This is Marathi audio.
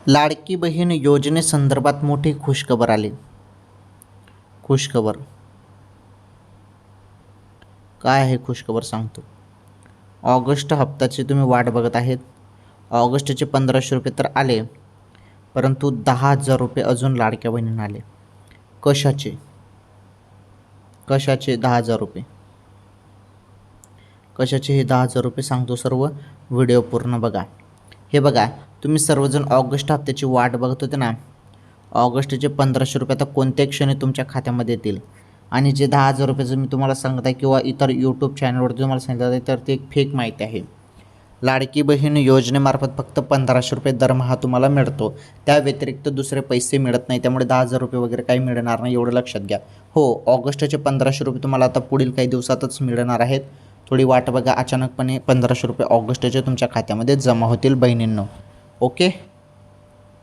लाडकी बहीण योजनेसंदर्भात मोठी खुशखबर आली. खुशखबर काय आहे? खुशखबर सांगतो. ऑगस्ट हप्त्याची तुम्ही वाट बघत आहेत. ऑगस्टचे 1500 रुपये तर आले, परंतु 10,000 रुपये अजून लाडक्या बहिणींना आले. कशाचे 10,000 रुपये? कशाचे हे 10,000 रुपये सांगतो. सर्व व्हिडिओ पूर्ण बघा. हे बघा, तुम्ही सर्वजण ऑगस्ट हप्त्याची वाट बघत होते ना. ऑगस्टचे 1500 रुपये आता कोणत्याही क्षणी तुमच्या खात्यामध्ये येतील. आणि जे 10,000 रुपयाचं मी तुम्हाला सांगत आहे किंवा इतर यूट्यूब चॅनलवरती तुम्हाला सांगितलं आहे, तर ते एक फेक माहिती आहे. लाडकी बहीण योजनेमार्फत फक्त 1500 रुपये दरमहा तुम्हाला मिळतो. त्या व्यतिरिक्त दुसरे पैसे मिळत नाही. त्यामुळे 10,000 रुपये वगैरे काही मिळणार नाही, एवढं लक्षात घ्या. हो, ऑगस्टचे 1500 रुपये तुम्हाला आता पुढील काही दिवसातच मिळणार आहेत. थोडी वाट बघा. अचानकपणे 1500 रुपये ऑगस्टचे तुमच्या खात्यामध्ये जमा होतील बहिणींनो. ओके.